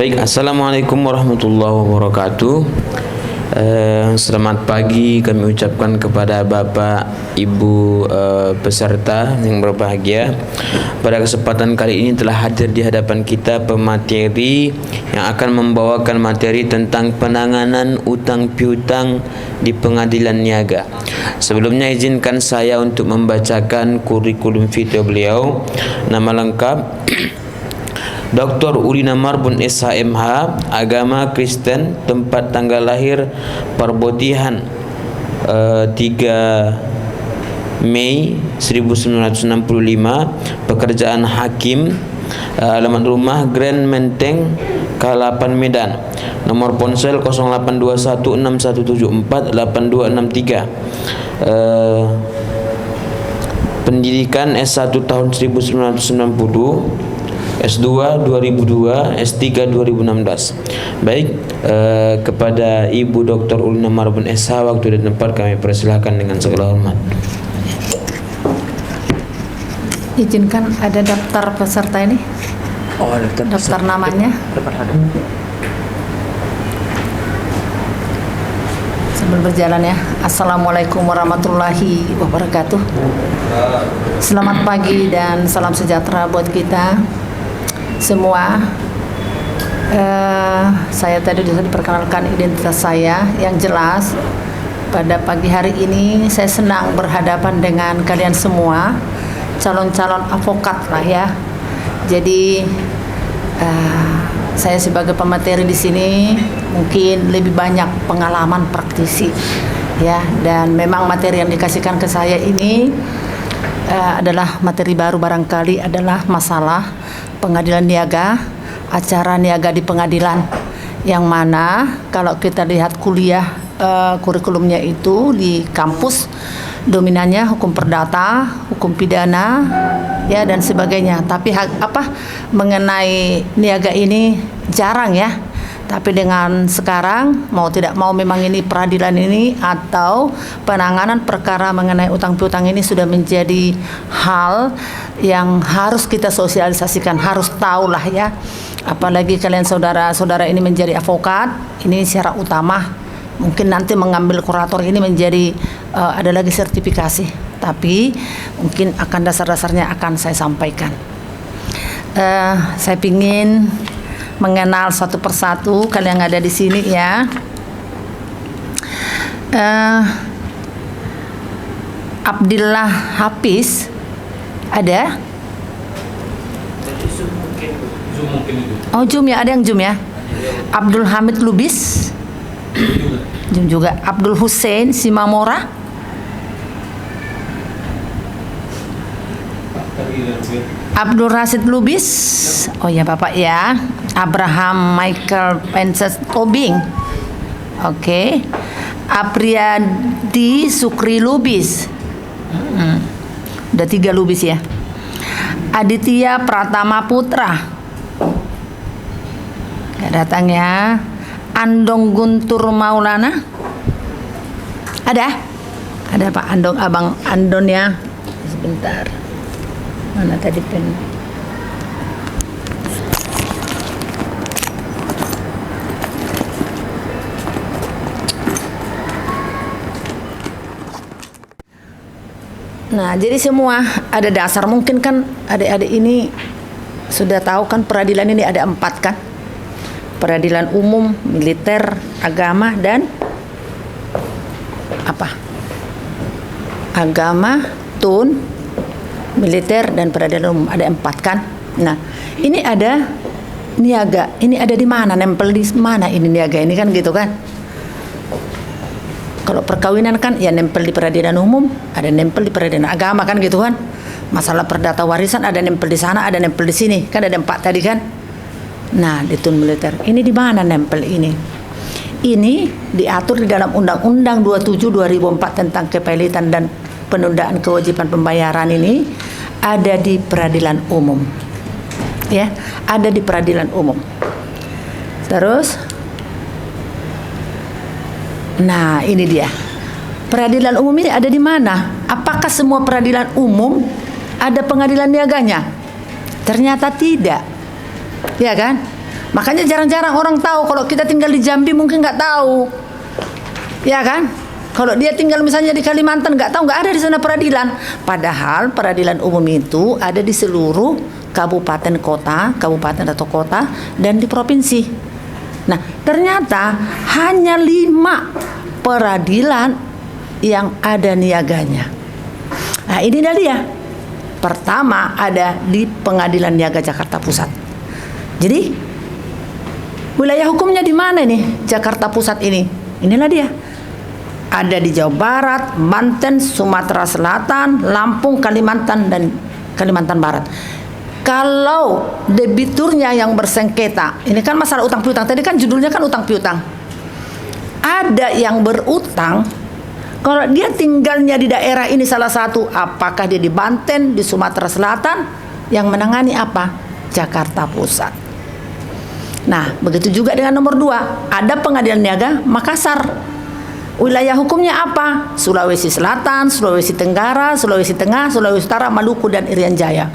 Baik, Assalamualaikum warahmatullahi wabarakatuh. Selamat pagi kami ucapkan kepada Bapak Ibu peserta yang berbahagia. Pada kesempatan kali ini telah hadir di hadapan kita pemateri yang akan membawakan materi tentang penanganan utang piutang di pengadilan niaga. Sebelumnya izinkan saya untuk membacakan kurikulum vitae beliau. Nama lengkap Dr. Ulina Marbun SHMH, agama Kristen, tempat tanggal lahir Perbotihan 3 Mei 1965, pekerjaan hakim, alamat rumah Grand Menteng K8 Medan, nomor ponsel 082161638263, pendidikan S1 tahun 1990, S2 2002, S3 2016. Baik, kepada Ibu Dr. Ulina Marbun SH, waktu dan tempat kami persilahkan dengan segala hormat. Izinkan ada daftar peserta ini. Oh, daftar namanya. Sambil berjalan ya. Assalamualaikum warahmatullahi wabarakatuh. Selamat pagi dan salam sejahtera buat kita semua. Saya tadi sudah diperkenalkan identitas saya. Yang jelas pada pagi hari ini saya senang berhadapan dengan kalian semua, calon-calon advokat lah ya. Jadi saya sebagai pemateri di sini mungkin lebih banyak pengalaman praktisi ya, dan memang materi yang dikasihkan ke saya ini adalah materi baru, barangkali adalah masalah pengadilan niaga, acara niaga di pengadilan, yang mana kalau kita lihat kuliah kurikulumnya itu di kampus dominannya hukum perdata, hukum pidana ya dan sebagainya, tapi mengenai niaga ini jarang ya. Tapi dengan sekarang mau tidak mau memang ini peradilan ini atau penanganan perkara mengenai utang piutang ini sudah menjadi hal yang harus kita sosialisasikan, harus tahu lah ya. Apalagi kalian saudara-saudara ini menjadi advokat, ini syarat utama. Mungkin nanti mengambil kurator ini menjadi ada lagi sertifikasi, tapi mungkin akan dasar-dasarnya akan saya sampaikan. Saya ingin mengenal satu persatu kalian yang ada di sini ya. Abdillah Hafiz ada? Oh, Zoom ya, ada yang Zoom ya. Abdul Hamid Lubis Zoom juga. Abdul Hussein Simamora, Abdul Rasid Lubis, oh ya Bapak ya. Abraham Michael Penses Tobing, oke. Apriyadi Sukri Lubis, udah 3 Lubis ya. Aditya Pratama Putra, gak datang ya. Andong Guntur Maulana, ada Pak Andong, Abang Andon ya. Sebentar, mana tadi pen? Nah, jadi semua ada dasar. Mungkin kan adik-adik ini sudah tahu kan peradilan ini ada 4 kan? Peradilan umum, militer, agama, dan apa? Agama, tun, militer, dan peradilan umum, ada 4 kan? Nah, ini ada niaga. Ini ada di mana? Nempel di mana ini niaga ini kan gitu kan? Kalau perkawinan kan ya nempel di peradilan umum, ada nempel di peradilan agama kan gitu kan. Masalah perdata warisan ada nempel di sana, ada nempel di sini. Kan ada 4 tadi kan. Nah, di tun militer. Ini di mana nempel ini? Ini diatur di dalam Undang-Undang 27 2004 tentang kepelitan dan penundaan kewajiban pembayaran, ini ada di peradilan umum. Ya, ada di peradilan umum. Terus nah, ini dia. Peradilan umum ini ada di mana? Apakah semua peradilan umum ada pengadilan niaganya? Ternyata tidak. Ya kan? Makanya jarang-jarang orang tahu. Kalau kita tinggal di Jambi mungkin nggak tahu, ya kan? Kalau dia tinggal misalnya di Kalimantan nggak tahu, nggak ada di sana peradilan. Padahal peradilan umum itu ada di seluruh kabupaten atau kota dan di provinsi. Nah, ternyata hanya 5 peradilan yang ada niaganya. Nah, ini dia. Pertama ada di Pengadilan Niaga Jakarta Pusat. Jadi wilayah hukumnya di mana nih Jakarta Pusat ini? Inilah dia. Ada di Jawa Barat, Banten, Sumatera Selatan, Lampung, Kalimantan, dan Kalimantan Barat. Kalau debiturnya yang bersengketa, ini kan masalah utang piutang. Tadi kan judulnya kan utang piutang. Ada yang berutang, kalau dia tinggalnya di daerah ini salah satu, apakah dia di Banten, di Sumatera Selatan, yang menangani apa? Jakarta Pusat. Nah, begitu juga dengan nomor 2, ada Pengadilan Niaga Makassar. Wilayah hukumnya apa? Sulawesi Selatan, Sulawesi Tenggara, Sulawesi Tengah, Sulawesi Utara, Maluku, dan Irian Jaya.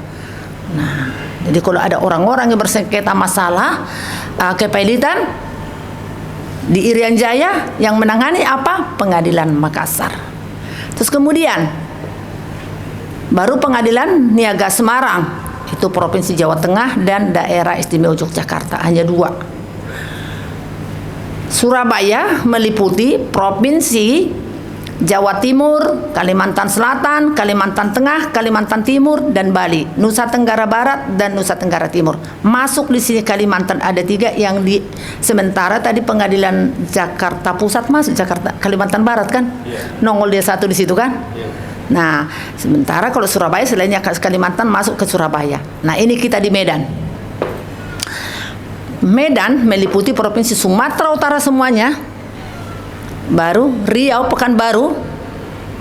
Nah, jadi kalau ada orang-orang yang bersengketa masalah kepailitan di Irian Jaya, yang menangani apa? Pengadilan Makassar. Terus kemudian baru Pengadilan Niaga Semarang, itu Provinsi Jawa Tengah dan Daerah Istimewa Yogyakarta, hanya 2. Surabaya meliputi Provinsi Jawa Timur, Kalimantan Selatan, Kalimantan Tengah, Kalimantan Timur, dan Bali, Nusa Tenggara Barat dan Nusa Tenggara Timur. Masuk di sini Kalimantan ada 3 yang di sementara tadi Pengadilan Jakarta Pusat masuk Kalimantan Barat kan? Nongol dia 1 di situ kan? Nah, sementara kalau Surabaya selainnya Kalimantan masuk ke Surabaya. Nah, ini kita di Medan. Medan meliputi Provinsi Sumatera Utara semuanya, baru Riau, Pekanbaru,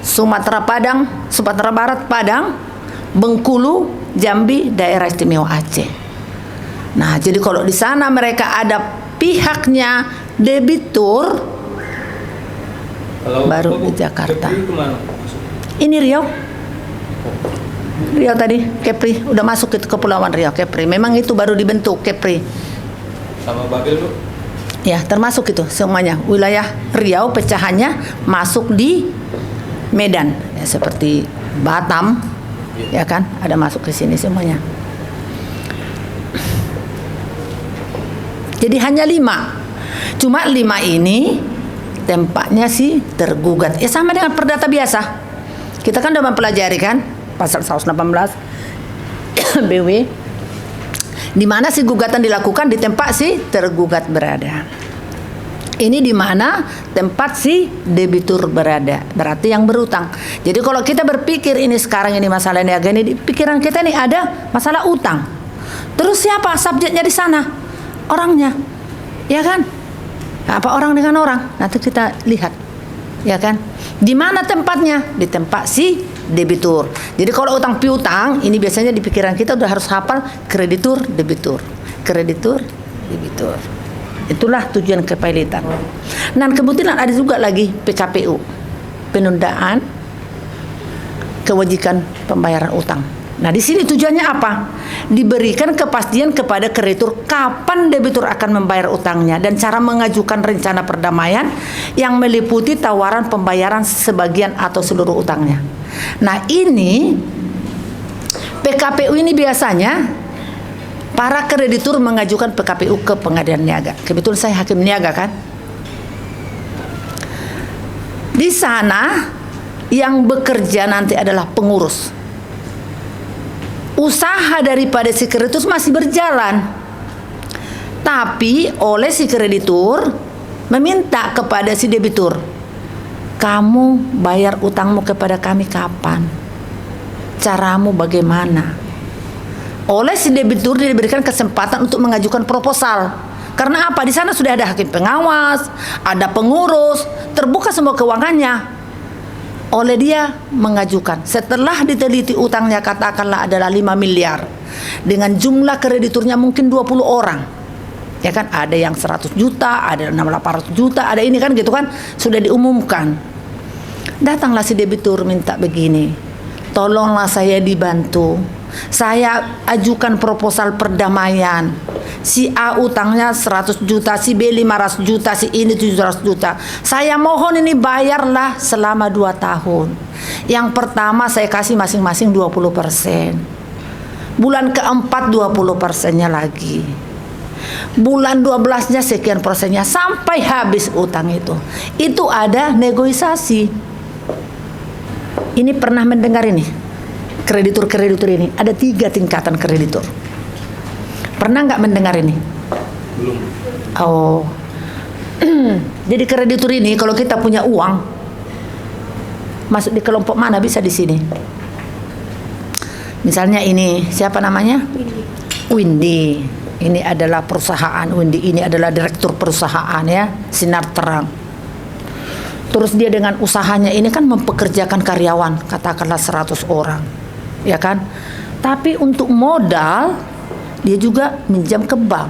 Sumatera Barat, Padang, Bengkulu, Jambi, Daerah Istimewa Aceh. Nah, jadi kalau di sana mereka ada pihaknya debitur, baru di Jakarta. Ini Riau. Riau tadi, Kepri, udah masuk ke Kepulauan Riau, Kepri. Memang itu baru dibentuk Kepri. Sama Babil, Bu? Ya, termasuk itu semuanya. Wilayah Riau pecahannya masuk di Medan, ya, seperti Batam, ya kan, ada masuk ke sini semuanya. Jadi hanya 5. Cuma 5 ini tempatnya sih tergugat. Ya sama dengan perdata biasa. Kita kan udah mempelajari kan pasal 118 BW. Di mana si gugatan dilakukan? Di tempat si tergugat berada. Ini di mana tempat si debitur berada, berarti yang berutang. Jadi kalau kita berpikir ini sekarang ini masalah niaga ini, di pikiran kita nih ada masalah utang. Terus siapa subjeknya di sana? Orangnya, ya kan? Apa orang dengan orang? Nanti kita lihat, ya kan? Di mana tempatnya? Di tempat si debitur. Jadi kalau utang piutang ini biasanya di pikiran kita udah harus hafal kreditur, debitur, kreditur, debitur. Itulah tujuan kepailitan. Dan kebetulan ada juga lagi PKPU, penundaan kewajiban pembayaran utang. Nah, di sini tujuannya apa? Diberikan kepastian kepada kreditur kapan debitur akan membayar utangnya dan cara mengajukan rencana perdamaian yang meliputi tawaran pembayaran sebagian atau seluruh utangnya. Nah, ini PKPU ini biasanya para kreditur mengajukan PKPU ke Pengadilan Niaga. Kebetulan saya hakim niaga kan. Di sana yang bekerja nanti adalah pengurus. Usaha daripada si kreditur masih berjalan, tapi oleh si kreditur meminta kepada si debitur, kamu bayar utangmu kepada kami kapan? Caramu bagaimana? Oleh si debitur diberikan kesempatan untuk mengajukan proposal. Karena apa? Di sana sudah ada hakim pengawas, ada pengurus, terbuka semua keuangannya. Oleh dia mengajukan, setelah diteliti utangnya katakanlah adalah 5 miliar dengan jumlah krediturnya mungkin 20 orang, ya kan, ada yang 100 juta, ada 800 juta, ada ini kan gitu kan, sudah diumumkan. Datanglah si debitur minta begini, tolonglah saya dibantu, saya ajukan proposal perdamaian, Si A utangnya 100 juta, si B 500 juta, si ini 700 juta. Saya mohon ini bayarlah selama 2 tahun. Yang pertama saya kasih masing-masing 20%. Bulan keempat 20%-nya lagi. Bulan 12-nya sekian persennya sampai habis utang itu. Itu ada negosiasi. Ini pernah mendengar ini? Kreditur-kreditur ini ada 3 tingkatan kreditur. Pernah nggak mendengar ini? Belum. Oh, jadi kreditur ini kalau kita punya uang masuk di kelompok mana bisa di sini. Misalnya ini siapa namanya? Windy. Ini adalah perusahaan Windy. Ini adalah direktur perusahaan ya, Sinar Terang. Terus dia dengan usahanya ini kan mempekerjakan karyawan, katakanlah 100 orang, ya kan? Tapi untuk modal dia juga minjam ke bank,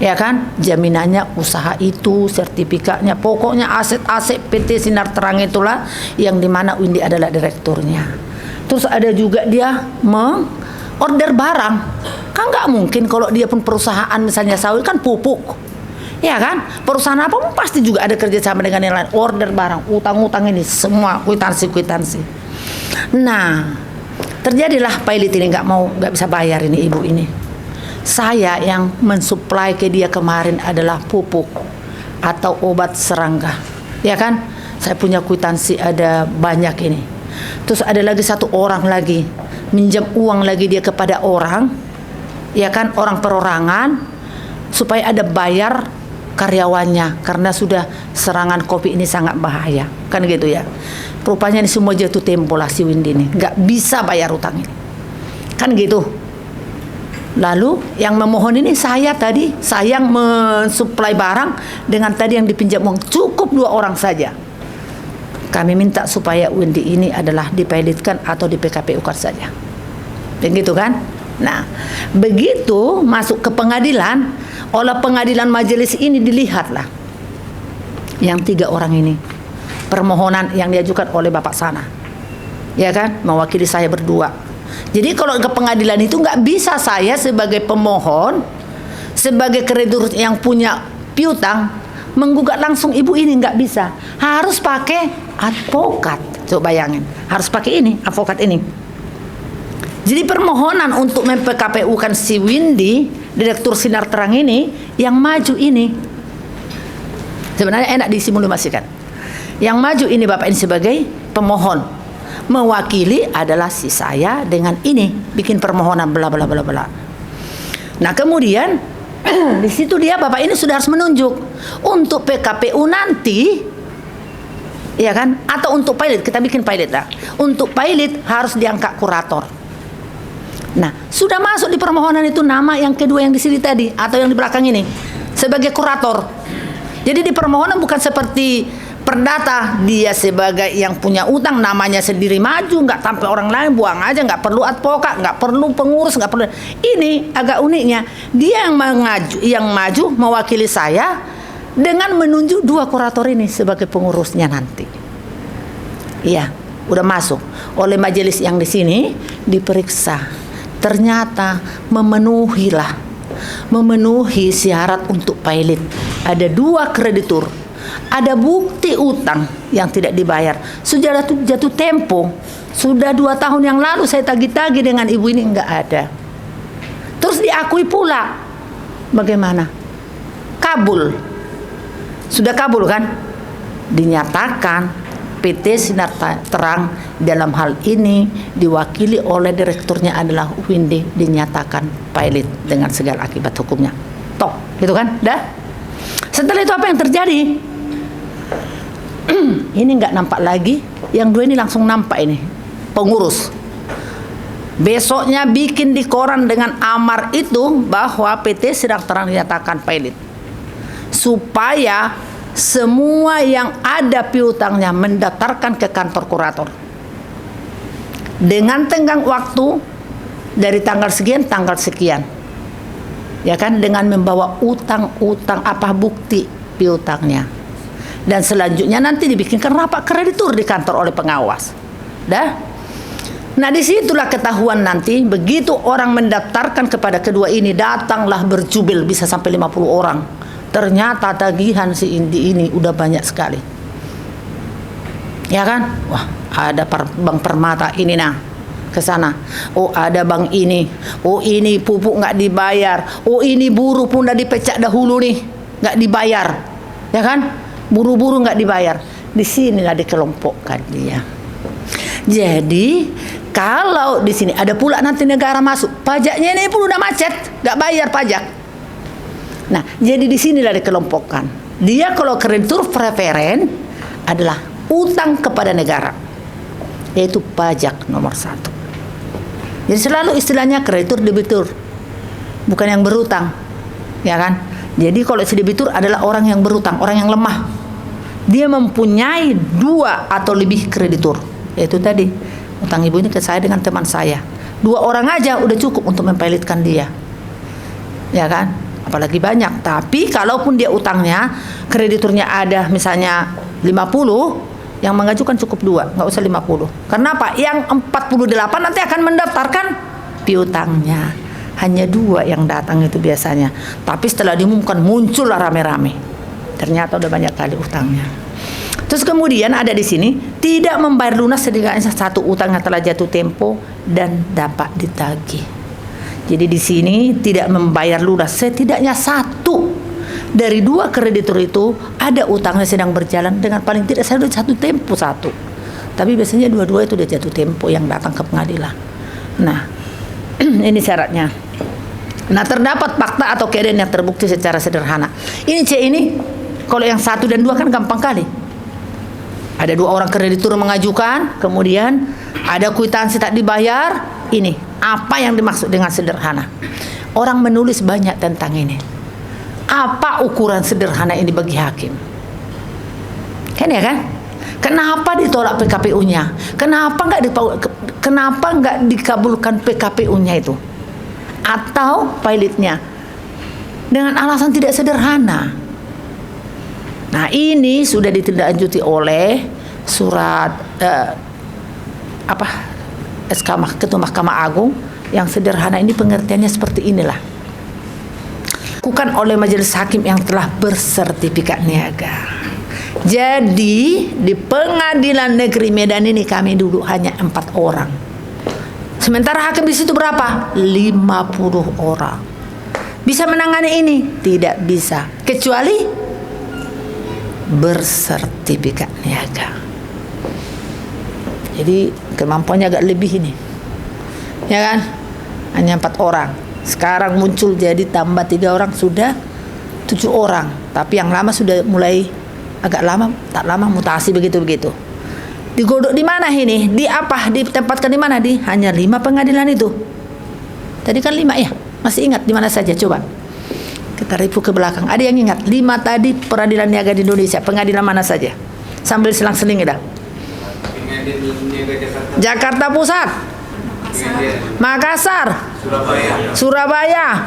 ya kan? Jaminannya usaha itu, sertifikatnya, pokoknya aset-aset PT Sinar Terang itulah yang dimana Windy adalah direkturnya. Terus ada juga dia order barang, kan nggak mungkin kalau dia pun perusahaan misalnya sawit kan pupuk, ya kan? Perusahaan apa pun pasti juga ada kerjasama dengan yang lain, order barang, utang-utang ini semua kwitansi. Nah, terjadilah pilot ini nggak bisa bayar ini ibu ini. Saya yang mensuplai ke dia kemarin adalah pupuk atau obat serangga, ya kan? Saya punya kwitansi ada banyak ini. Terus ada lagi 1 orang lagi minjam uang lagi dia kepada orang, ya kan, orang perorangan supaya ada bayar karyawannya karena sudah serangan COVID ini sangat bahaya, kan gitu ya. Rupanya ini semua jatuh tempo lah si Windy ini, nggak bisa bayar utang ini, kan gitu. Lalu yang memohon ini saya yang mensuplai barang dengan tadi yang dipinjam uang cukup 2 orang saja. Kami minta supaya Windy ini adalah dipilotkan atau di PKPU-kan saja. Begitu kan? Nah, begitu masuk ke pengadilan, oleh pengadilan majelis ini dilihatlah yang 3 orang ini. Permohonan yang diajukan oleh Bapak sana. Ya kan? Mewakili saya berdua. Jadi kalau ke pengadilan itu nggak bisa saya sebagai pemohon, sebagai kreditur yang punya piutang menggugat langsung ibu ini, nggak bisa, harus pakai advokat. Coba bayangin, harus pakai ini advokat ini. Jadi permohonan untuk mem-PKPU-kan si Windy, direktur Sinar Terang ini, yang maju ini sebenarnya enak disimulasikan. Yang maju ini bapak ini sebagai pemohon, mewakili adalah si saya dengan ini bikin permohonan bla bla bla bla. Nah kemudian di situ dia bapak ini sudah harus menunjuk untuk PKPU nanti, ya kan? Atau untuk pilot, kita bikin pilot lah. Untuk pilot harus diangkat kurator. Nah, sudah masuk di permohonan itu nama yang kedua yang di sini tadi atau yang di belakang ini sebagai kurator. Jadi di permohonan bukan seperti perdata dia sebagai yang punya utang namanya sendiri maju, nggak tanpa orang lain, buang aja, nggak perlu advokat, nggak perlu pengurus, nggak perlu. Ini agak uniknya dia yang maju mewakili saya dengan menunjuk 2 kurator ini sebagai pengurusnya nanti. Iya, udah masuk oleh majelis yang di sini diperiksa, ternyata memenuhi syarat untuk pilot. Ada 2 kreditur. Ada bukti utang yang tidak dibayar. Sudah jatuh tempo. Sudah 2 tahun yang lalu saya tagih-tagih dengan ibu ini, nggak ada. Terus diakui pula. Bagaimana? Kabul. Sudah kabul kan? Dinyatakan PT Sinar Terang dalam hal ini diwakili oleh direkturnya adalah Windy, dinyatakan pilot dengan segala akibat hukumnya. Tok, gitu kan? Dah. Setelah itu apa yang terjadi? Ini nggak nampak lagi, yang 2 ini langsung nampak ini pengurus. Besoknya bikin di koran dengan amar itu bahwa PT Sinar Terang dinyatakan pilot, supaya semua yang ada piutangnya mendaftarkan ke kantor kurator dengan tenggang waktu dari tanggal sekian, ya kan, dengan membawa utang-utang apa bukti piutangnya. Dan selanjutnya nanti dibikinkan rapat kreditur di kantor oleh pengawas. Dah. Nah, disitulah ketahuan nanti begitu orang mendaftarkan kepada kedua ini, datanglah berjubil bisa sampai 50 orang. Ternyata tagihan si Indi ini udah banyak sekali. Ya kan? Wah, ada Bank Permata ini nah ke sana. Oh, ada bank ini. Oh, ini pupuk nggak dibayar. Oh, ini buruh pun udah dipecat dahulu nih, nggak dibayar. Ya kan? Buru-buru nggak dibayar. Di sinilah dikelompokkan dia. Jadi kalau di sini ada pula nanti negara masuk, pajaknya ini pun udah macet, nggak bayar pajak. Nah, jadi di sinilah dikelompokkan. Dia kalau kreditur preferen adalah utang kepada negara, yaitu pajak nomor 1. Jadi selalu istilahnya kreditur debitur, bukan yang berutang, ya kan? Jadi kalau si debitur adalah orang yang berutang, orang yang lemah. Dia mempunyai 2 atau lebih kreditur. Yaitu tadi, utang ibu ini ke saya dengan teman saya. 2 orang aja udah cukup untuk mempilotkan dia. Ya kan? Apalagi banyak. Tapi kalaupun dia utangnya, krediturnya ada misalnya 50, yang mengajukan cukup 2, nggak usah 50. Karena apa? Yang 48 nanti akan mendaftarkan piutangnya. Hanya 2 yang datang itu biasanya. Tapi setelah diumumkan muncullah rame-rame. Ternyata udah banyak kali utangnya. Terus kemudian ada di sini tidak membayar lunas setidaknya 1 utang yang telah jatuh tempo dan dapat ditagih. Jadi di sini tidak membayar lunas setidaknya 1 dari 2 kreditur itu ada utangnya sedang berjalan dengan paling tidak jatuh tempo 1. Tapi biasanya 2-2 itu udah jatuh tempo yang datang ke pengadilan. Nah, ini syaratnya. Nah, terdapat fakta atau keadaan yang terbukti secara sederhana. Ini C ini kalau yang 1 dan 2 kan gampang kali. Ada 2 orang kreditur mengajukan, kemudian ada kwitansi tak dibayar. Ini apa yang dimaksud dengan sederhana? Orang menulis banyak tentang ini. Apa ukuran sederhana ini bagi hakim? Kan ya kan? Kenapa ditolak PKPU-nya? Kenapa nggak dikabulkan PKPU-nya itu? Atau pilotnya? Dengan alasan tidak sederhana. Nah, ini sudah ditindaklanjuti oleh surat SK Ketua Mahkamah Agung yang sederhana ini pengertiannya seperti inilah. Lakukan oleh majelis hakim yang telah bersertifikat niaga. Jadi di Pengadilan Negeri Medan ini kami dulu hanya 4 orang. Sementara hakim di situ berapa? 50 orang. Bisa menangani ini? Tidak bisa. Kecuali bersertifikat niaga. Jadi kemampuannya agak lebih ini, ya kan? Hanya 4 orang. Sekarang muncul jadi tambah 3 orang, sudah 7 orang. Tapi yang lama sudah mulai agak lama, tak lama mutasi begitu-begitu. Digodok di mana ini? Di apa? Ditempatkan di mana? Di hanya 5 pengadilan itu. Tadi kan 5 ya? Masih ingat di mana saja? Coba kita ripu ke belakang. Ada yang ingat 5 tadi peradilan niaga di Indonesia, pengadilan mana saja? Sambil selang-seling dah. Jakarta Pusat, Makassar, Surabaya,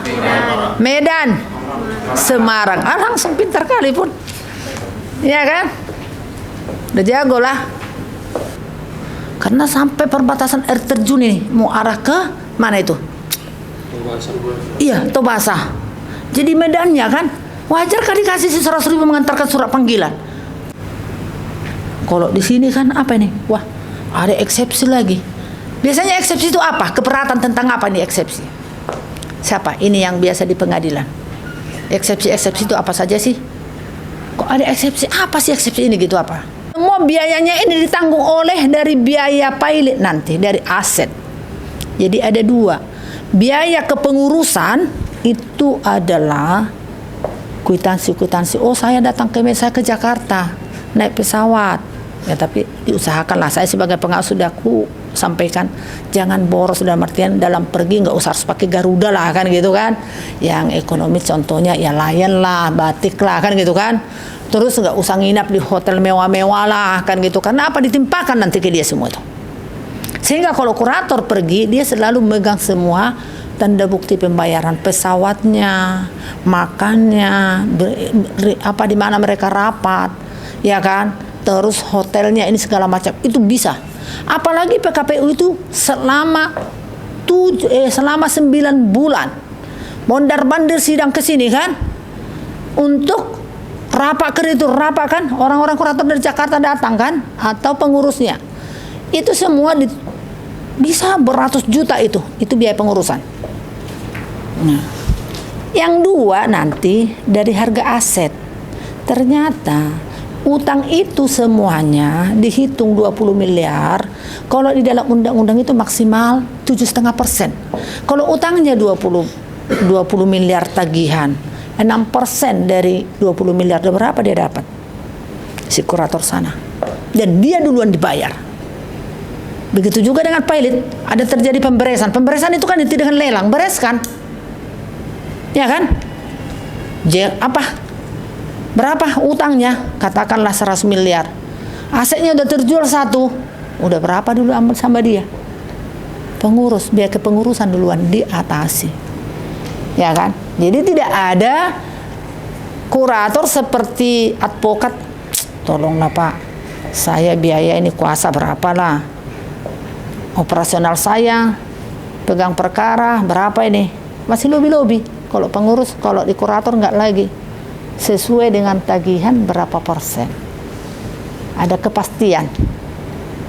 Medan, Semarang. Langsung pintar kali pun, ya kan? Udah jago lah. Karena sampai perbatasan air terjun ini mau arah ke mana itu? Iya, Tobasa. Jadi medannya kan wajar kan dikasih 100.000 mengantarkan surat panggilan. Kalau di sini kan apa ini? Wah, ada eksepsi lagi. Biasanya eksepsi itu apa? Keberatan tentang apa nih eksepsi? Siapa? Ini yang biasa di pengadilan. Eksepsi-eksepsi itu apa saja sih? Kok ada eksepsi? Apa sih eksepsi ini gitu apa? Semua biayanya ini ditanggung oleh dari biaya pilot nanti, dari aset. Jadi ada 2. Biaya kepengurusan itu adalah kwitansi. Oh, saya datang saya ke Jakarta naik pesawat. Ya, tapi diusahakanlah, saya sebagai pengawas sudah aku sampaikan jangan boros dalam artian dalam pergi nggak usah harus pakai Garuda lah kan gitu kan. Yang ekonomi contohnya ya Lion lah, Batik lah kan gitu kan. Terus nggak usah nginap di hotel mewah-mewah lah kan gitu. Karena apa? Ditimpakan nanti ke dia semua itu. Sehingga kalau kurator pergi dia selalu megang semua tanda bukti pembayaran pesawatnya, makannya, apa di mana mereka rapat, ya kan? terus hotelnya ini segala macam, itu bisa. Apalagi PKPU itu selama 9 bulan mondar-mandir sidang ke sini kan, untuk rapak kan, orang-orang kurator dari Jakarta datang kan, atau pengurusnya. Itu semua bisa beratus juta itu biaya pengurusan. Nah, yang dua nanti dari harga aset. Ternyata utang itu semuanya dihitung 20 miliar. Kalau di dalam undang-undang itu maksimal 7,5%. Kalau utangnya 20 miliar tagihan, 6% dari 20 miliar, berapa dia dapat? Si kurator sana. Dan dia duluan dibayar. Begitu juga dengan pilot, ada terjadi pemberesan. Pemberesan itu kan tidak dengan lelang, beres kan? Ya kan? Berapa utangnya? Katakanlah 100 miliar. Asetnya udah terjual 1. Udah berapa dulu ambil sama dia? Pengurus, biaya kepengurusan duluan diatasi. Ya kan? Jadi tidak ada kurator seperti advokat, tolonglah Pak, saya biaya ini kuasa berapa lah, operasional saya, pegang perkara berapa ini, masih lobby-lobby. Kalau pengurus, kalau di kurator nggak lagi, sesuai dengan tagihan berapa persen, ada kepastian.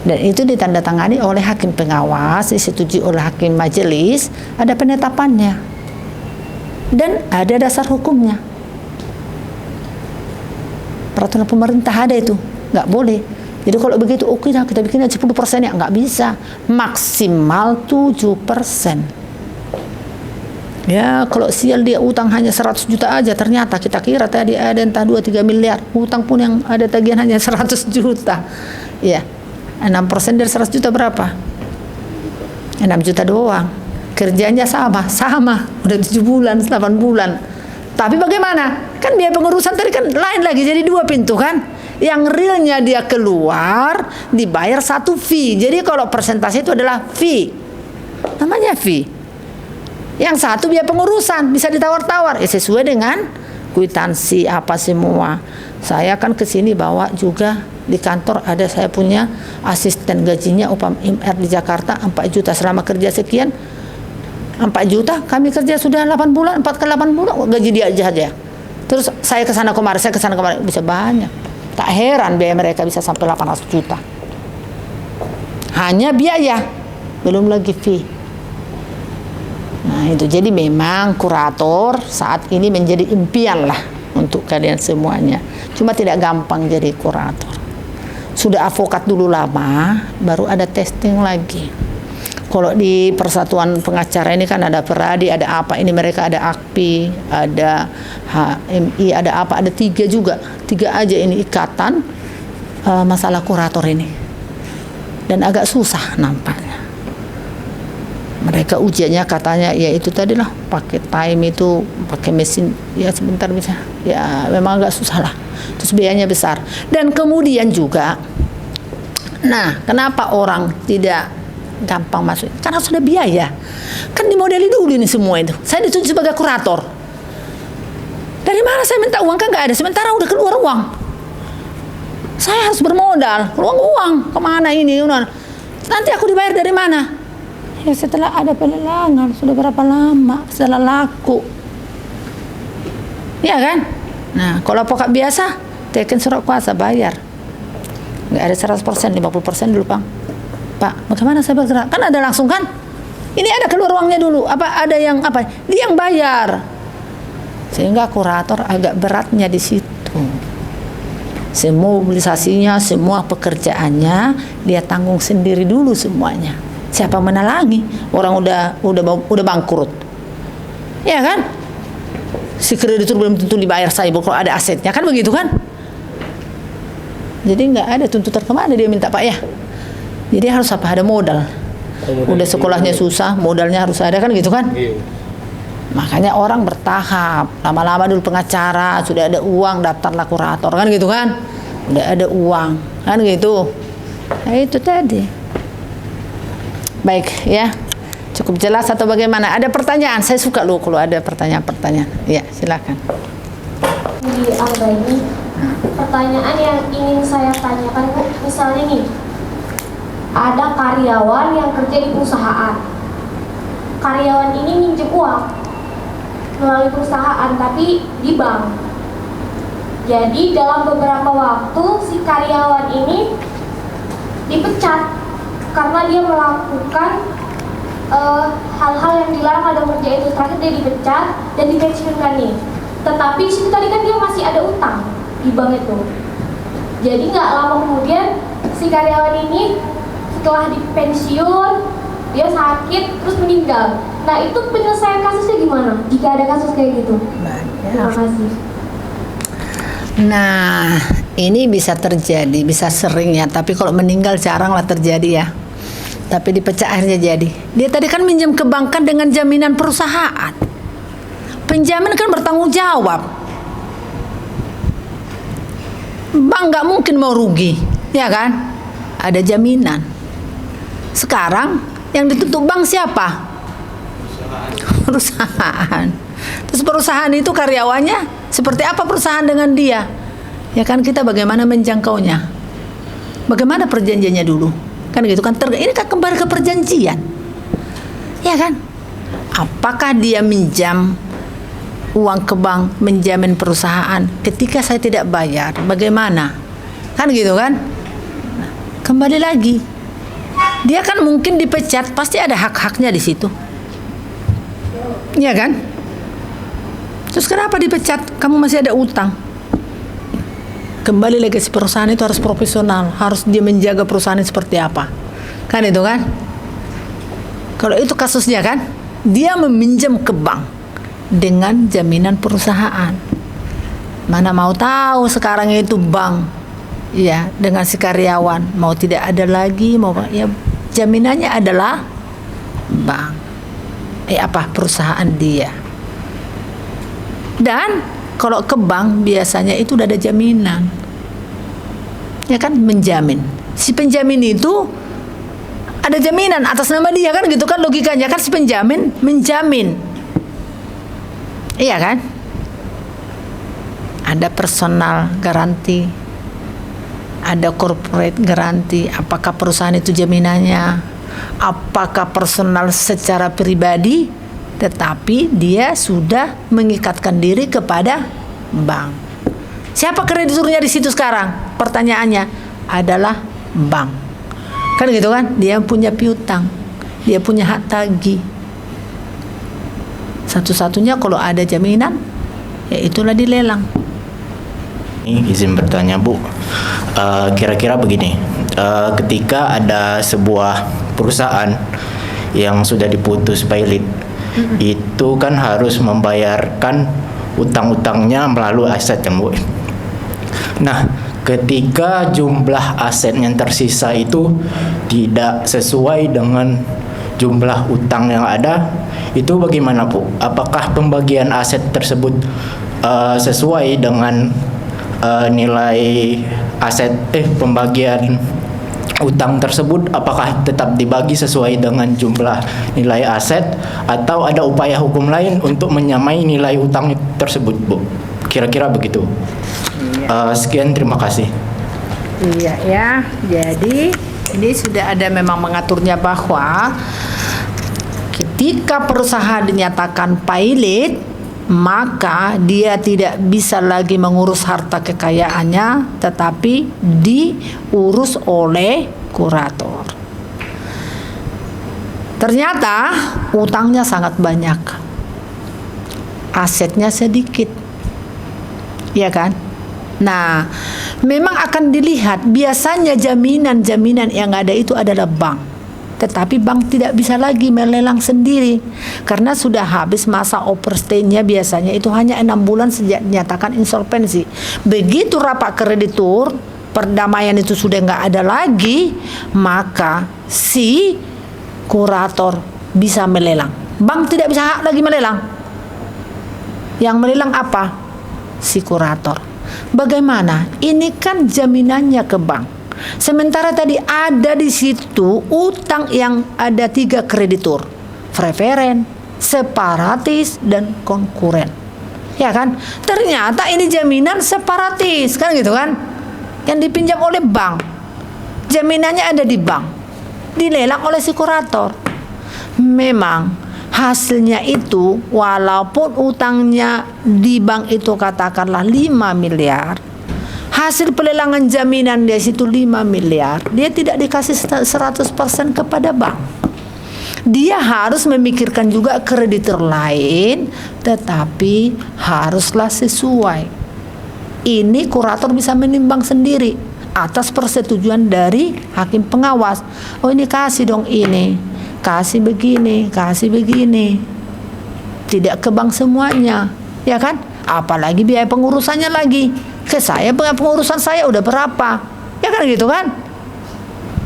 Dan itu ditandatangani oleh hakim pengawas, disetujui oleh hakim majelis, ada penetapannya. Dan ada dasar hukumnya. Peraturan pemerintah ada itu, nggak boleh. Jadi kalau begitu, oke lah kita bikin 10% ya, nggak bisa. Maksimal 7%. Ya kalau sial dia utang hanya 100 juta aja, ternyata kita kira tadi ada entah 2-3 miliar. Utang pun yang ada tagihan hanya 100 juta. Ya, 6% dari 100 juta berapa? 6 juta doang. Kerjanya sama, udah 7 bulan, 8 bulan. Tapi bagaimana? Kan biaya pengurusan tadi kan lain lagi, jadi 2 pintu kan. Yang realnya dia keluar, dibayar 1 fee. Jadi kalau persentase itu adalah fee, namanya fee. Yang 1 biaya pengurusan, bisa ditawar-tawar, ya sesuai dengan kwitansi apa semua. Saya kan ke sini bawa juga di kantor ada saya punya asisten, gajinya upah MR di Jakarta 4 juta selama kerja sekian. 4 juta, kami kerja sudah 8 bulan, 4 ke 8 bulan, gaji dia aja. Terus saya ke sana kemari, bisa banyak. Tak heran biaya mereka bisa sampai 800 juta. Hanya biaya, belum lagi fee. Nah itu, jadi memang kurator saat ini menjadi impian lah untuk kalian semuanya. Cuma tidak gampang jadi kurator. Sudah advokat dulu lama, baru ada testing lagi. Kalau di Persatuan Pengacara ini kan ada Peradi, ada apa, ini mereka ada AKPI, ada HMI, ada apa, ada 3 juga. 3 aja ini ikatan masalah kurator ini. Dan agak susah nampaknya. Mereka ujiannya katanya ya itu tadi lah, pakai time itu, pakai mesin, ya sebentar bisa. Ya memang agak susah lah. Terus biayanya besar. Dan kemudian juga, nah kenapa orang tidak gampang masuk? Karena sudah biaya. Kan dimodeli dulu ini semua itu. Saya ditunjuk sebagai kurator. Dari mana saya minta uang? Kan nggak ada. Sementara udah keluar uang. Saya harus bermodal. Keluar uang. Kemana ini? Nanti aku dibayar dari mana? Ya setelah ada pelelangan. Sudah berapa lama? Setelah laku. Ya kan? Nah kalau pokok biasa, teken surat kuasa bayar. Nggak ada 100%, 50% dulu Bang. Pak, bagaimana saya bergerak? Kan ada langsung kan? Ini ada keluar uangnya dulu. Apa ada yang apa? Dia yang bayar. Sehingga kurator agak beratnya di situ. Semua mobilisasinya, semua pekerjaannya dia tanggung sendiri dulu semuanya. Siapa menalangi? Orang udah bangkrut. Ya kan? Si kreditur belum tentu dibayar saya kalau ada asetnya, kan begitu kan? Jadi nggak ada tuntutan kemana dia minta Pak ya. Jadi harus apa? Ada modal. Udah sekolahnya susah, modalnya harus ada kan gitu kan? Iya. Makanya orang bertahap. Lama-lama dulu pengacara, sudah ada uang daftarlah kurator kan gitu kan? Udah ada uang kan gitu. Nah itu tadi. Baik ya. Cukup jelas atau bagaimana? Ada pertanyaan? Saya suka loh kalau ada pertanyaan-pertanyaan. Ya, silakan. Di Al-Baini Pertanyaan yang ingin saya tanyakan Bu, misalnya nih, ada karyawan yang kerja di perusahaan. Karyawan ini minjem uang melalui perusahaan tapi di bank. Jadi dalam beberapa waktu si karyawan ini dipecat karena dia melakukan hal-hal yang dilarang dalam kerja itu. Terakhir dia dipecat dan dipensiunkan nih. Tetapi di situ tadi kan dia masih ada utang di bank itu. Jadi nggak lama kemudian si karyawan ini setelah dipensiun dia sakit terus meninggal. Nah itu penyelesaian kasusnya gimana jika ada kasus kayak gitu? Terima kasih. Nah, ini bisa terjadi, bisa sering ya. Tapi kalau meninggal jarang lah terjadi ya. Tapi dipecat akhirnya jadi. Dia tadi kan minjem ke bank kan dengan jaminan perusahaan. Penjamin kan bertanggung jawab. Bank nggak mungkin mau rugi, ya kan? Ada jaminan. Sekarang yang ditutup bank siapa? Perusahaan. Terus perusahaan itu karyawannya seperti apa perusahaan dengan dia? Ya kan kita bagaimana menjangkaunya? Bagaimana perjanjiannya dulu? Kan gitu kan, ini kan kembali ke perjanjian. Ya kan? Apakah dia minjam uang ke bank, menjamin perusahaan, ketika saya tidak bayar, bagaimana? Kan gitu kan? Nah, kembali lagi. Dia kan mungkin dipecat, pasti ada hak-haknya di situ. Ya kan? Terus kenapa dipecat? Kamu masih ada utang. Kembali lagi, si perusahaan itu harus profesional, harus dia menjaga perusahaan seperti apa. Kan itu kan? Kalau itu kasusnya kan, dia meminjam ke bank dengan jaminan perusahaan. Mana mau tahu sekarang itu bank, ya dengan si karyawan mau tidak ada lagi, mau ya jaminannya adalah bank, perusahaan dia. Dan kalau ke bank biasanya itu udah ada jaminan, ya kan, menjamin. Si penjamin itu ada jaminan atas nama dia kan, gitu kan logikanya kan, si penjamin menjamin, iya kan? Ada personal garanti, ada corporate garanti. Apakah perusahaan itu jaminannya? Apakah personal secara pribadi? Tetapi dia sudah mengikatkan diri kepada bank. Siapa krediturnya di situ sekarang? Pertanyaannya adalah bank. Kan gitu kan? Dia punya piutang, dia punya hak tagih. Satu-satunya kalau ada jaminan, ya itulah dilelang. Izin bertanya Bu, kira-kira begini, ketika ada sebuah perusahaan yang sudah diputus pilot, itu kan harus membayarkan utang-utangnya melalui aset kan Bu. Nah, ketika jumlah aset yang tersisa itu tidak sesuai dengan jumlah utang yang ada, itu bagaimana Bu? Apakah pembagian aset tersebut sesuai dengan nilai aset pembagian utang tersebut, apakah tetap dibagi sesuai dengan jumlah nilai aset atau ada upaya hukum lain untuk menyamai nilai utang tersebut Bu? Kira-kira begitu. Sekian, terima kasih. Iya ya, jadi ini sudah ada memang mengaturnya bahwa ketika perusahaan dinyatakan pilot, maka dia tidak bisa lagi mengurus harta kekayaannya, tetapi diurus oleh kurator. Ternyata utangnya sangat banyak, asetnya sedikit, ya kan? Nah, memang akan dilihat, biasanya jaminan-jaminan yang ada itu adalah bank. Tetapi bank tidak bisa lagi melelang sendiri karena sudah habis masa overstay-nya, biasanya itu hanya 6 bulan sejak dinyatakan insolvensi. Begitu rapat kreditur, perdamaian itu sudah nggak ada lagi, maka si kurator bisa melelang. Bank tidak bisa hak lagi melelang. Yang melelang apa? Si kurator. Bagaimana? Ini kan jaminannya ke bank. Sementara tadi ada di situ utang yang ada 3 kreditur, preferen, separatis, dan konkuren. Ya kan? Ternyata ini jaminan separatis, kan gitu kan? Yang dipinjam oleh bank. Jaminannya ada di bank. Dilelang oleh si kurator. Memang hasilnya itu walaupun utangnya di bank itu katakanlah 5 miliar, hasil pelelangan jaminan dia situ 5 miliar, dia tidak dikasih 100% kepada bank. Dia harus memikirkan juga kreditur lain, tetapi haruslah sesuai. Ini kurator bisa menimbang sendiri atas persetujuan dari hakim pengawas. Oh, ini kasih dong ini, kasih begini, kasih begini. Tidak ke bank semuanya, ya kan? Apalagi biaya pengurusannya lagi. Ke saya, pengurusan saya udah berapa? Ya kan gitu kan?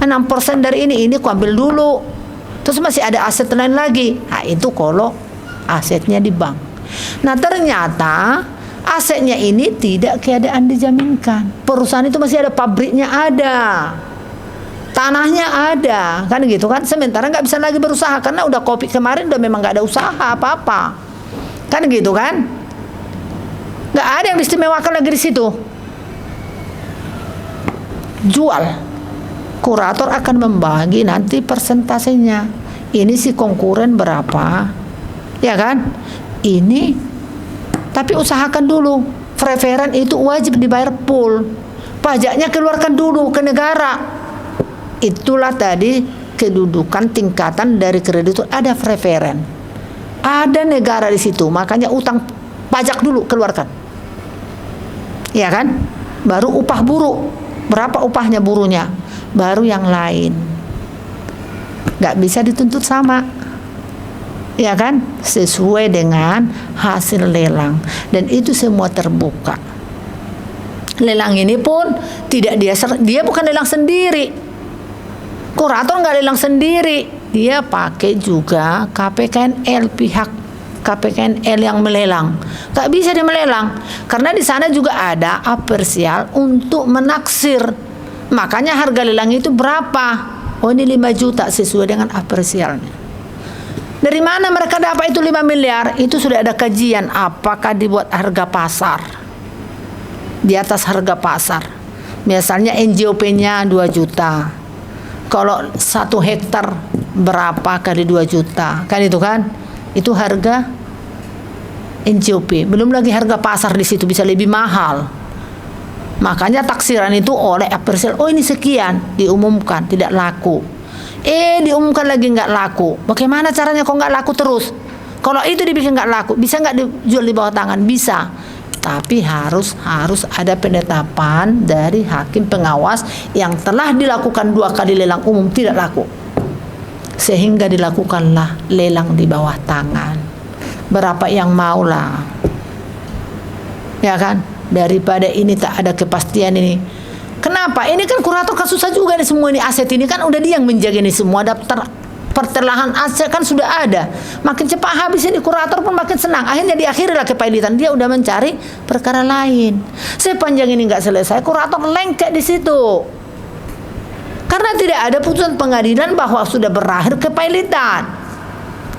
6% dari ini ku ambil dulu. Terus masih ada aset lain lagi. Nah, itu kalau asetnya di bank. Nah, ternyata asetnya ini tidak keadaan dijaminkan. Perusahaan itu masih ada, pabriknya ada, tanahnya ada, kan gitu kan. Sementara nggak bisa lagi berusaha karena udah Covid kemarin udah memang nggak ada usaha apa-apa, kan gitu kan. Nggak ada yang diistimewakan lagi di situ. Jual, kurator akan membagi nanti persentasenya. Ini si konkuren berapa, ya kan? Ini, tapi usahakan dulu. Preferen itu wajib dibayar full. Pajaknya keluarkan dulu ke negara. Itulah tadi kedudukan tingkatan dari kreditur. Ada preferen, ada negara di situ. Makanya utang pajak dulu keluarkan, ya kan? Baru upah buruh, berapa upahnya buruhnya, baru yang lain. Nggak bisa dituntut sama, ya kan? Sesuai dengan hasil lelang, dan itu semua terbuka. Lelang ini pun tidak dia bukan lelang sendiri. Kurator nggak lelang sendiri, dia pakai juga KPKNL, pihak KPKNL yang melelang. Nggak bisa dia melelang karena di sana juga ada apresial untuk menaksir. Makanya harga lelang itu berapa? Oh, ini 5 juta sesuai dengan apresialnya. Dari mana mereka dapat itu 5 miliar? Itu sudah ada kajian apakah dibuat harga pasar, di atas harga pasar. Misalnya NJOP-nya 2 juta. Kalau 1 hektar berapa kali 2 juta? Kan itu kan? Itu harga NJOP. Belum lagi harga pasar di situ bisa lebih mahal. Makanya taksiran itu oleh apresial. Oh, ini sekian, diumumkan tidak laku. Diumumkan lagi nggak laku. Bagaimana caranya kok nggak laku terus? Kalau itu dibikin nggak laku, bisa nggak dijual di bawah tangan? Bisa. Tapi harus ada penetapan dari hakim pengawas yang telah dilakukan 2 kali lelang umum tidak laku, sehingga dilakukanlah lelang di bawah tangan. Berapa yang maulah, ya kan? Daripada ini tak ada kepastian ini. Kenapa? Ini kan kurator kan susah juga nih semua ini aset ini kan udah dia yang menjaga ini semua. Daftar pertelahan aset kan sudah ada. Makin cepat habis ini kurator pun makin senang. Akhirnya diakhirilah kepailitan, dia udah mencari perkara lain. Sepanjang ini nggak selesai, kurator lengket di situ. Karena tidak ada putusan pengadilan bahwa sudah berakhir kepailitan.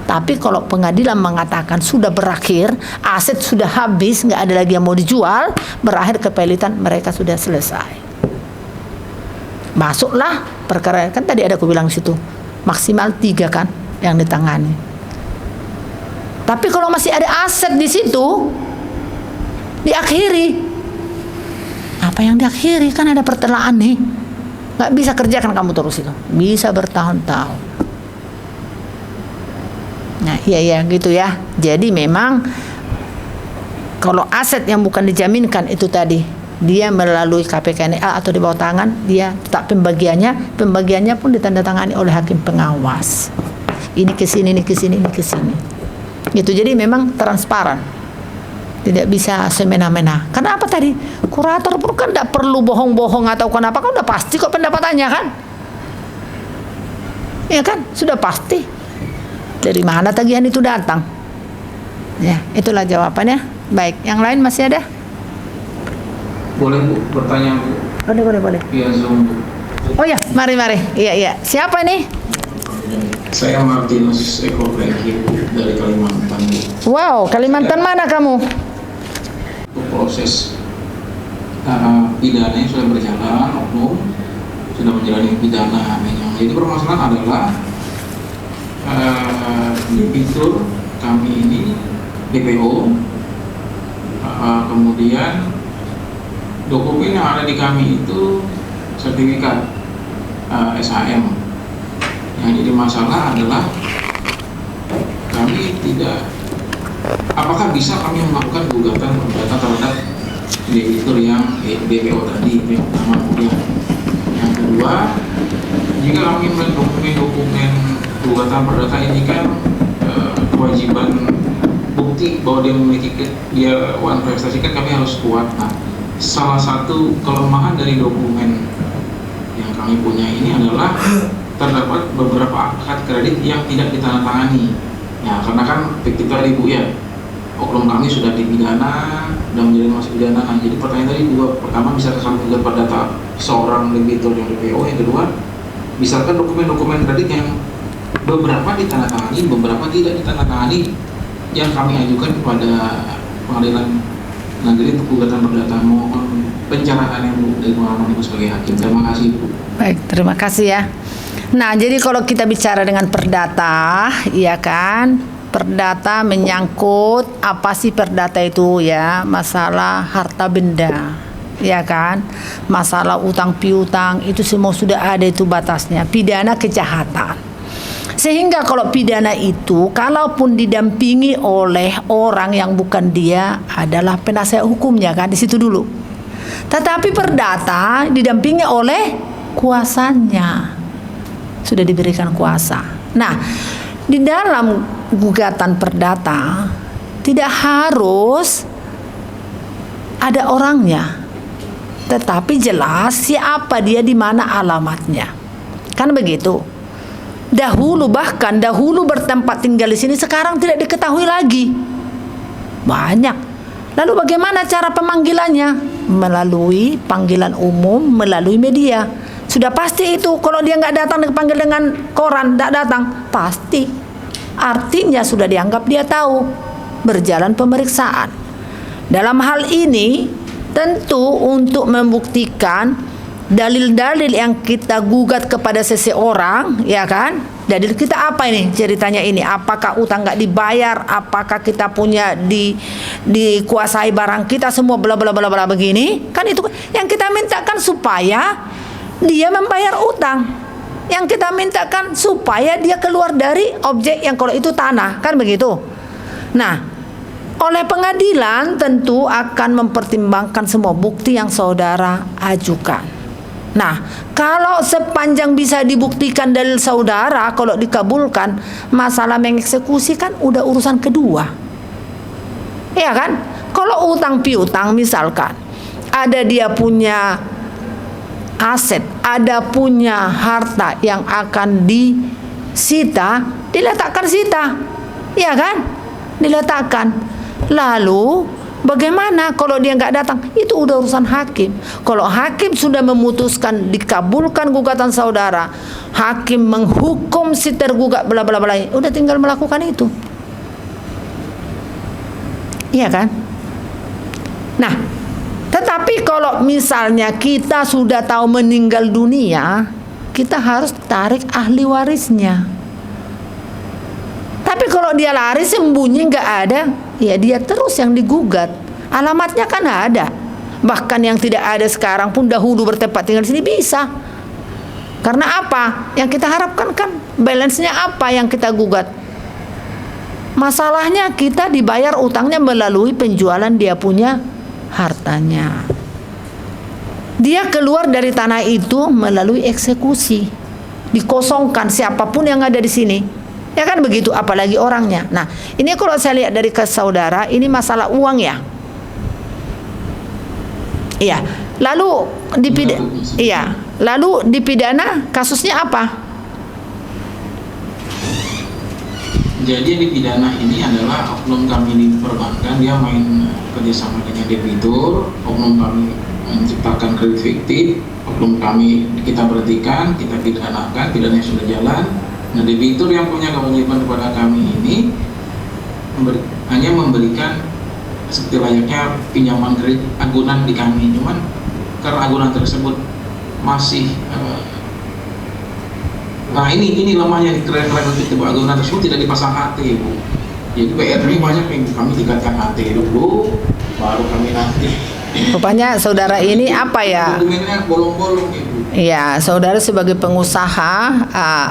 Tapi kalau pengadilan mengatakan sudah berakhir, aset sudah habis, nggak ada lagi yang mau dijual, berakhir kepailitan, mereka sudah selesai. Masuklah perkara, kan tadi ada aku bilang di situ maksimal 3 kan yang ditangani. Tapi kalau masih ada aset di situ, diakhiri. Apa yang diakhiri? Kan ada pertelaan nih, nggak bisa kerjakan kamu terus itu, bisa bertahun-tahun. Nah, iya gitu ya. Jadi memang kalau aset yang bukan dijaminkan itu tadi, dia melalui KPKNL atau di bawah tangan, dia tetap pembagiannya pun ditandatangani oleh hakim pengawas. Ini ke sini, ini ke sini, ini ke sini. Gitu. Jadi memang transparan. Tidak bisa semena-mena. Karena apa tadi? Kurator pun kan tidak perlu bohong-bohong atau kenapa, kan udah pasti kok pendapatannya kan? Ya kan? Sudah pasti. Dari mana tagihan itu datang? Ya, itulah jawabannya. Baik, yang lain masih ada? Boleh Bu, bertanya Bu? Boleh. Via Zoom Bu. Oh ya, mari. Iya. Siapa ini? Saya Martinus Eko Beki dari Kalimantan Bu. Wow, Kalimantan mana kamu? proses pidananya sudah berjalan, oknum sudah menjalani pidana. Yang jadi permasalahan adalah debitur kami ini DPO, kemudian dokumen yang ada di kami itu sertifikat SHM. Yang jadi masalah adalah kami tidak, apakah bisa kami melakukan gugatan perdata terhadap debitur yang DPO tadi, itu yang pertama. Kemudian yang kedua, jika kami melihat dokumen gugatan perdata ini kan kewajiban bukti bahwa dia memiliki uang prestasi kan kami harus kuat. Nah, salah satu kelemahan dari dokumen yang kami punya ini adalah terdapat beberapa akad kredit yang tidak ditandatangani. Ya, karena kan itu tadi Bu ya, oknum kami sudah dipidana dan menjadi masuk pidana. Nah, jadi pertanyaan tadi dua, pertama, bisa kami gugat perdata seorang debitur yang DPO, yang kedua, misalkan dokumen-dokumen kredit yang beberapa ditandatangani, beberapa tidak ditandatangani, yang kami ajukan kepada pengadilan negeri untuk gugatan perdata. Mohon pencerahan yang dari pengalaman Ibu sebagai hakim. Terima kasih Bu. Baik, terima kasih ya. Nah, jadi kalau kita bicara dengan perdata, ya kan, perdata menyangkut apa sih perdata itu ya, masalah harta benda, ya kan, masalah utang piutang, itu semua sudah ada itu batasnya, pidana kejahatan. Sehingga kalau pidana itu, kalaupun didampingi oleh orang yang bukan dia, adalah penasihat hukumnya kan, di situ dulu. Tetapi perdata didampingi oleh kuasanya, sudah diberikan kuasa. Nah, di dalam gugatan perdata tidak harus ada orangnya, tetapi jelas siapa dia, di mana alamatnya, kan begitu. Dahulu, bahkan dahulu bertempat tinggal di sini, sekarang tidak diketahui lagi. Banyak. Lalu bagaimana cara pemanggilannya? Melalui panggilan umum, melalui media. Sudah pasti itu. Kalau dia nggak datang, dipanggil dengan koran, nggak datang, pasti. Artinya sudah dianggap dia tahu. Berjalan pemeriksaan. Dalam hal ini, tentu untuk membuktikan dalil-dalil yang kita gugat kepada seseorang, ya kan? Dalil kita apa ini? Ceritanya ini, apakah utang nggak dibayar? Apakah kita punya dikuasai barang kita semua, bla bla bla bla begini? Kan itu yang kita mintakan, supaya dia membayar utang. Yang kita mintakan supaya dia keluar dari objek yang kalau itu tanah, kan begitu. Nah, oleh pengadilan tentu akan mempertimbangkan semua bukti yang saudara ajukan. Nah, kalau sepanjang bisa dibuktikan dalil saudara, kalau dikabulkan, masalah mengeksekusi kan udah urusan kedua. Iya kan? Kalau utang piutang misalkan, ada dia punya aset, ada punya harta yang akan disita, diletakkan sita. Iya kan? Diletakkan. Lalu bagaimana kalau dia nggak datang? Itu udah urusan hakim. Kalau hakim sudah memutuskan dikabulkan gugatan saudara, hakim menghukum si tergugat bla bla bla, udah tinggal melakukan itu. Iya kan? Nah, tetapi kalau misalnya kita sudah tahu meninggal dunia, kita harus tarik ahli warisnya. Tapi kalau dia lari sembunyi, nggak ada, ya dia terus yang digugat. Alamatnya kan ada. Bahkan yang tidak ada sekarang pun dahulu bertempat tinggal di sini bisa. Karena apa? Yang kita harapkan kan balance-nya apa yang kita gugat. Masalahnya kita dibayar utangnya melalui penjualan dia punya hartanya. Dia keluar dari tanah itu melalui eksekusi. Dikosongkan siapapun yang ada di sini. Ya kan begitu, apalagi orangnya. Nah, ini kalau saya lihat dari kes saudara, ini masalah uang ya. Iya. Lalu dipidana kasusnya apa? Jadi yang dipidana ini adalah oknum kami di perbankan, dia main kerjasama dengan debitur, oknum kami menciptakan kredit fiktif, oknum kami kita berhentikan, kita pidanakan, pidananya sudah jalan. Nah, debitur yang punya kewajiban kepada kami ini hanya memberikan seperti layaknya pinjaman kredit agunan di kami. Cuman karena agunan tersebut masih nah ini lemahnya di kredit itu, agunan tersebut tidak dipasang HT, Bu. Jadi PR-nya banyak yang kami tingkatkan HT dulu, baru kami nanti. Rupanya saudara ini apa ya? Dokumennya bolong-bolong, Ibu. Ya, saudara sebagai pengusaha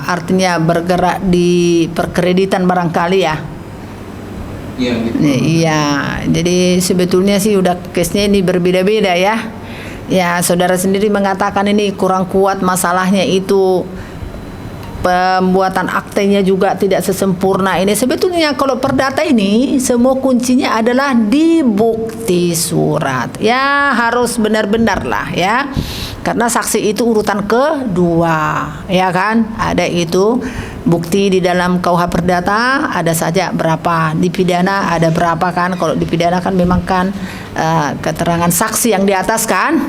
artinya bergerak di perkreditan barangkali ya. Iya, gitu. Iya, jadi sebetulnya sih udah case-nya ini berbeda-beda ya. Ya, saudara sendiri mengatakan ini kurang kuat masalahnya itu. Pembuatan aktenya juga tidak sesempurna ini. Sebetulnya kalau perdata ini semua kuncinya adalah di bukti surat. Ya harus benar-benar lah ya. Karena saksi itu urutan kedua, ya kan? Ada itu bukti di dalam KUH Perdata ada saja berapa, di pidana ada berapa kan? Kalau di pidana kan memang kan keterangan saksi yang di atas kan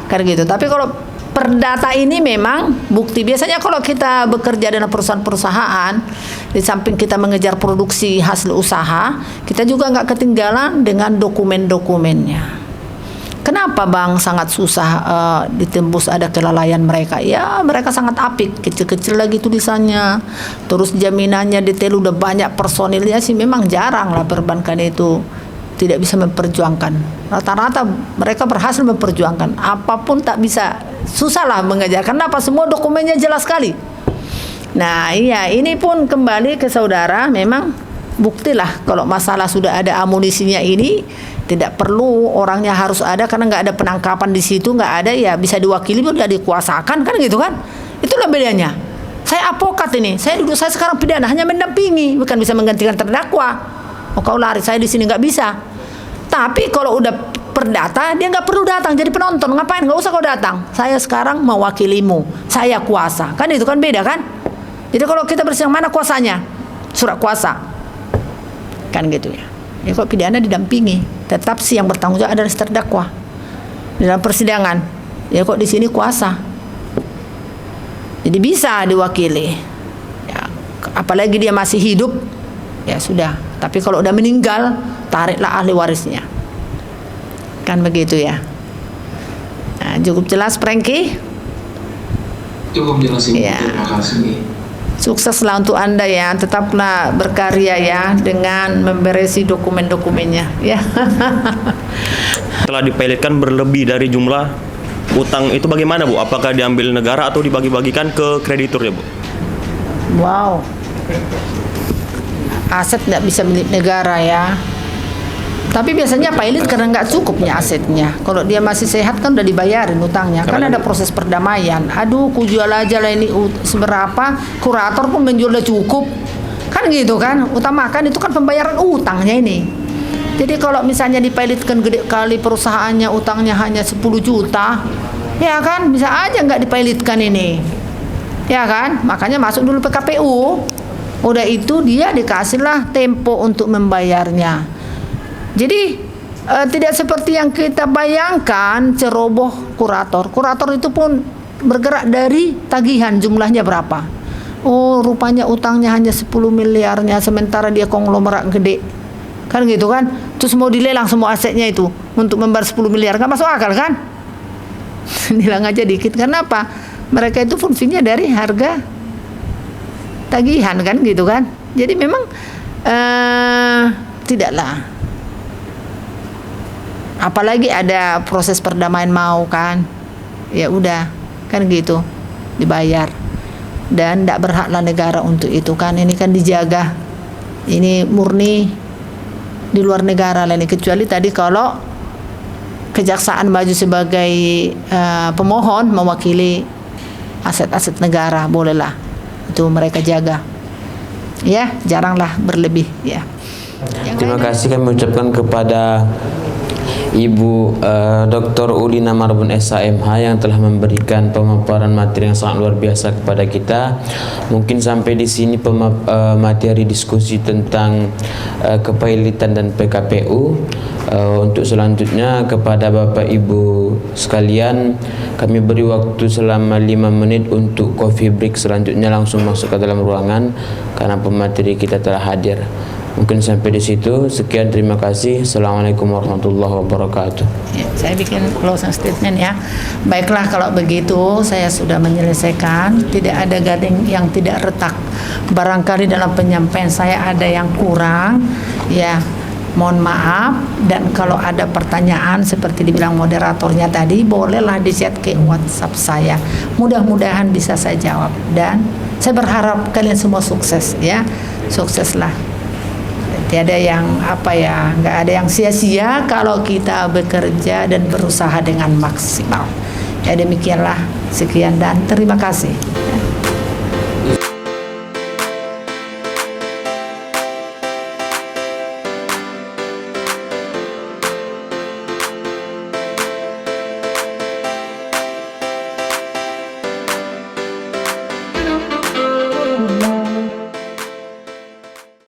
gitu. Tapi kalau perdata ini memang bukti. Biasanya kalau kita bekerja dengan perusahaan-perusahaan, di samping kita mengejar produksi hasil usaha, kita juga nggak ketinggalan dengan dokumen-dokumennya. Kenapa Bang sangat susah ditembus ada kelalaian mereka? Ya mereka sangat apik, kecil-kecil lagi tulisannya. Terus jaminannya detail udah banyak, personilnya sih memang jarang lah perbankan itu tidak bisa memperjuangkan. Rata-rata mereka berhasil memperjuangkan. Apapun tak bisa, susahlah mengejar. Kenapa? Semua dokumennya jelas sekali. Nah iya, ini pun kembali ke saudara, memang buktilah kalau masalah sudah ada amunisinya ini, tidak perlu orangnya harus ada, karena nggak ada penangkapan di situ, nggak ada ya bisa diwakili, tidak dikuasakan kan gitu kan. Itulah bedanya. Saya advokat ini, saya sekarang pidana hanya mendampingi, bukan bisa menggantikan terdakwa. Oh kau lari, saya di sini nggak bisa. Tapi kalau udah perdata, dia nggak perlu datang jadi penonton. Ngapain? Nggak usah kau datang. Saya sekarang mewakilimu. Saya kuasa. Kan itu kan beda kan? Jadi kalau kita bersidang, mana kuasanya? Surat kuasa. Kan gitu ya. Ya kok pidana didampingi. Tetap sih yang bertanggung jawab adalah terdakwa. Dalam persidangan. Ya kok di sini kuasa. Jadi bisa diwakili. Ya, apalagi dia masih hidup. Ya sudah, tapi kalau udah meninggal, tariklah ahli warisnya. Kan begitu ya. Nah, cukup jelas Franky? Cukup jelas Ibu, Ya. terima kasih. Sukseslah untuk Anda ya, tetaplah berkarya ya dengan memberesi dokumen-dokumennya ya. Telah dipilotkan berlebih dari jumlah utang itu bagaimana Bu? Apakah diambil negara atau dibagi-bagikan ke kreditur ya Bu? Wow. Aset tidak bisa milik negara ya. Tapi biasanya pilot karena nggak cukupnya asetnya. Kalau dia masih sehat kan udah dibayarin utangnya. Kan ada proses perdamaian. Aduh, ku jual aja lah ini seberapa. Kurator pun menjual udah cukup. Kan gitu kan. Utamakan itu kan pembayaran utangnya ini. Jadi kalau misalnya dipilotkan gede kali perusahaannya utangnya hanya 10 juta, ya kan bisa aja nggak dipilotkan ini. Ya kan? Makanya masuk dulu PKPU. Udah itu dia dikasihlah tempo untuk membayarnya. Jadi tidak seperti yang kita bayangkan ceroboh kurator. Kurator itu pun bergerak dari tagihan, jumlahnya berapa. Oh rupanya utangnya hanya 10 miliarnya, sementara dia konglomerat gede. Kan gitu kan. Terus mau dilelang semua asetnya itu untuk membayar 10 miliar. Gak masuk akal kan. Nilang aja dikit. Kenapa? Mereka itu fungsinya dari harga tagihan kan gitu kan. Jadi memang tidaklah, apalagi ada proses perdamaian mau kan, ya udah kan gitu dibayar, dan tidak berhaklah negara untuk itu kan. Ini kan dijaga, ini murni di luar negara lah ini, kecuali tadi kalau kejaksaan maju sebagai pemohon mewakili aset-aset negara, bolehlah itu mereka jaga ya, jaranglah berlebih ya. Terima kasih kami ucapkan kepada Ibu Dr. Udina Marbun SHMH yang telah memberikan pemaparan materi yang sangat luar biasa kepada kita. Mungkin sampai di sini materi diskusi tentang kepailitan dan PKPU. Untuk selanjutnya kepada Bapak Ibu sekalian, kami beri waktu selama 5 menit untuk coffee break. Selanjutnya langsung masuk ke dalam ruangan karena pemateri kita telah hadir. Mungkin sampai di situ. Sekian, terima kasih. Assalamualaikum warahmatullahi wabarakatuh. Ya, saya bikin closing statement ya. Baiklah, kalau begitu saya sudah menyelesaikan. Tidak ada gading yang tidak retak. Barangkali dalam penyampaian saya ada yang kurang, ya mohon maaf. Dan kalau ada pertanyaan seperti dibilang moderatornya tadi, bolehlah di-chat ke WhatsApp saya. Mudah-mudahan bisa saya jawab. Dan saya berharap kalian semua sukses ya. Sukseslah. Tiada yang nggak ada yang sia-sia kalau kita bekerja dan berusaha dengan maksimal. Ya demikianlah, sekian dan terima kasih.